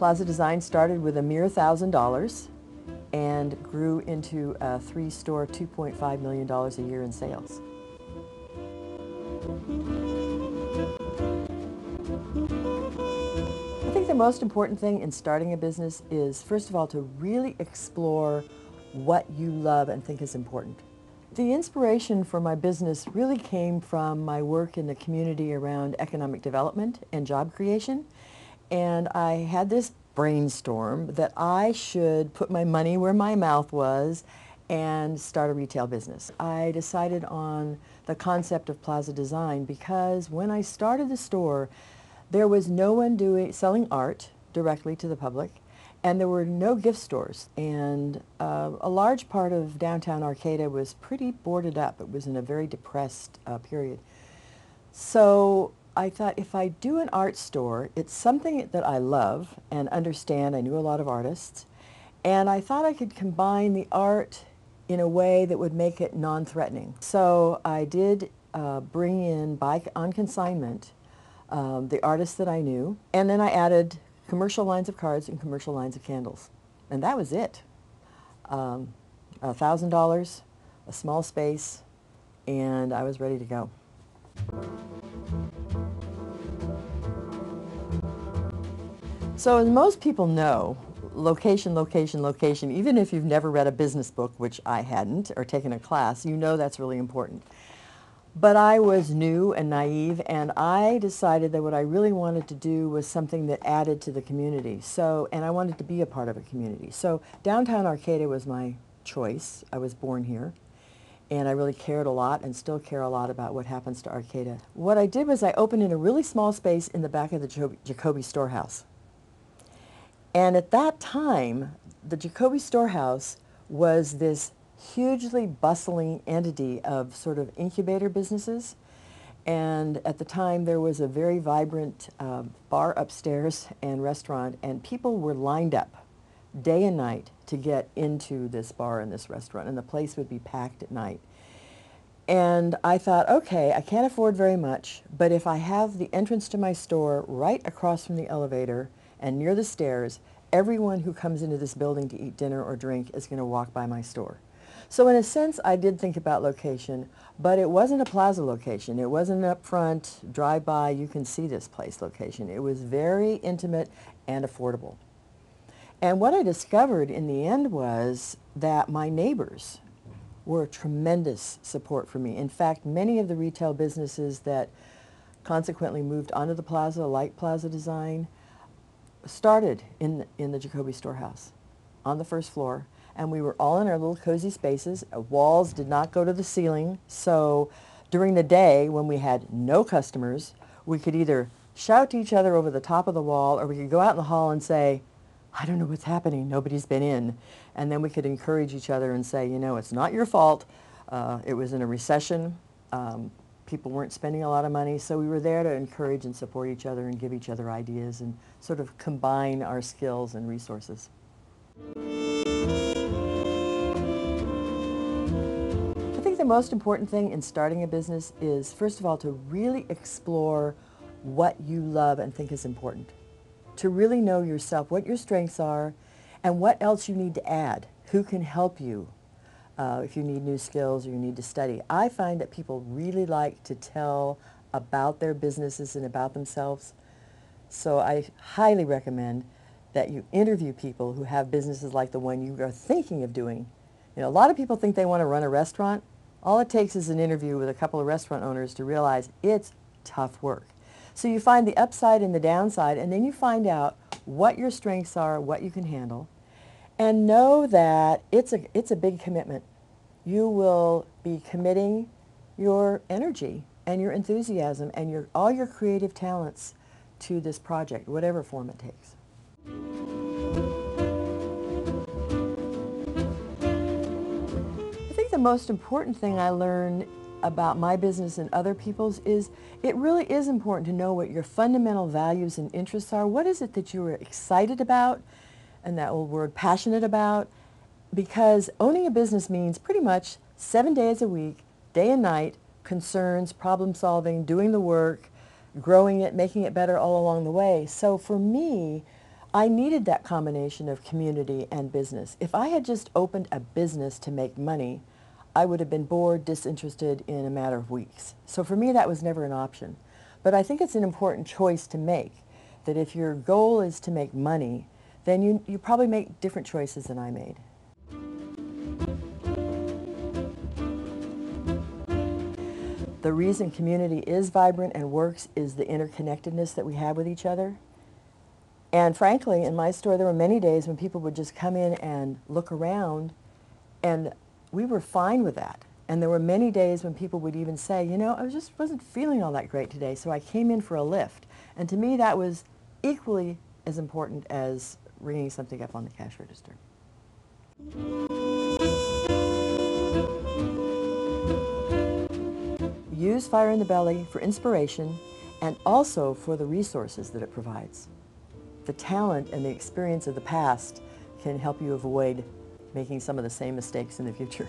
Plaza Design started with a mere $1,000 and grew into a three-store, $2.5 million a year in sales. I think the most important thing in starting a business is, first of all, to really explore what you love and think is important. The inspiration for my business really came from my work in the community around economic development and job creation. And I had this brainstorm that I should put my money where my mouth was and start a retail business. I decided on the concept of Plaza Design because when I started the store, there was no one selling art directly to the public, and there were no gift stores. And a large part of downtown Arcata was pretty boarded up. It was in a very depressed period. So I thought, if I do an art store, it's something that I love and understand. I knew a lot of artists. And I thought I could combine the art in a way that would make it non-threatening. So I did bring in, on consignment, the artists that I knew. And then I added commercial lines of cards and commercial lines of candles. And that was it. $1,000, a small space, and I was ready to go. So as most people know, location, location, location, even if you've never read a business book, which I hadn't, or taken a class, you know that's really important. But I was new and naive, and I decided that what I really wanted to do was something that added to the community. And I wanted to be a part of a community. So downtown Arcata was my choice. I was born here, and I really cared a lot and still care a lot about what happens to Arcata. What I did was I opened in a really small space in the back of the Jacoby Storehouse. And at that time, the Jacoby Storehouse was this hugely bustling entity of sort of incubator businesses. And at the time, there was a very vibrant bar upstairs and restaurant, and people were lined up day and night to get into this bar and this restaurant, and the place would be packed at night. And I thought, okay, I can't afford very much, but if I have the entrance to my store right across from the elevator and near the stairs, everyone who comes into this building to eat dinner or drink is going to walk by my store. So in a sense, I did think about location, but it wasn't a plaza location. It wasn't an up front, drive-by, you can see this place location. It was very intimate and affordable. And what I discovered in the end was that my neighbors were a tremendous support for me. In fact, many of the retail businesses that consequently moved onto the plaza, like Plaza Design, started in the Jacoby Storehouse on the first floor, and we were all in our little cozy spaces. Walls did not go to the ceiling, so during the day when we had no customers, we could either shout to each other over the top of the wall, or we could go out in the hall and say, I don't know what's happening, nobody's been in. And then we could encourage each other and say, you know, it's not your fault. It was in a recession. People weren't spending a lot of money, so we were there to encourage and support each other and give each other ideas and sort of combine our skills and resources. I think the most important thing in starting a business is, first of all, to really explore what you love and think is important. To really know yourself, what your strengths are, and what else you need to add. Who can help you if you need new skills or you need to study. I find that people really like to tell about their businesses and about themselves. So I highly recommend that you interview people who have businesses like the one you are thinking of doing. You know, a lot of people think they want to run a restaurant. All it takes is an interview with a couple of restaurant owners to realize it's tough work. So you find the upside and the downside, and then you find out what your strengths are, what you can handle, and know that it's a big commitment. You will be committing your energy and your enthusiasm and all your creative talents to this project, whatever form it takes. I think the most important thing I learned about my business and other people's is it really is important to know what your fundamental values and interests are. What is it that you are excited about, and that old word, passionate about? Because owning a business means pretty much 7 days a week, day and night, concerns, problem solving, doing the work, growing it, making it better all along the way. So for me, I needed that combination of community and business. If I had just opened a business to make money, I would have been bored, disinterested in a matter of weeks. So for me, that was never an option. But I think it's an important choice to make, that if your goal is to make money, then you probably make different choices than I made. The reason community is vibrant and works is the interconnectedness that we have with each other. And frankly, in my store, there were many days when people would just come in and look around, and we were fine with that. And there were many days when people would even say, you know, I just wasn't feeling all that great today, so I came in for a lift. And to me, that was equally as important as ringing something up on the cash register. Use Fire in the Belly for inspiration and also for the resources that it provides. The talent and the experience of the past can help you avoid making some of the same mistakes in the future.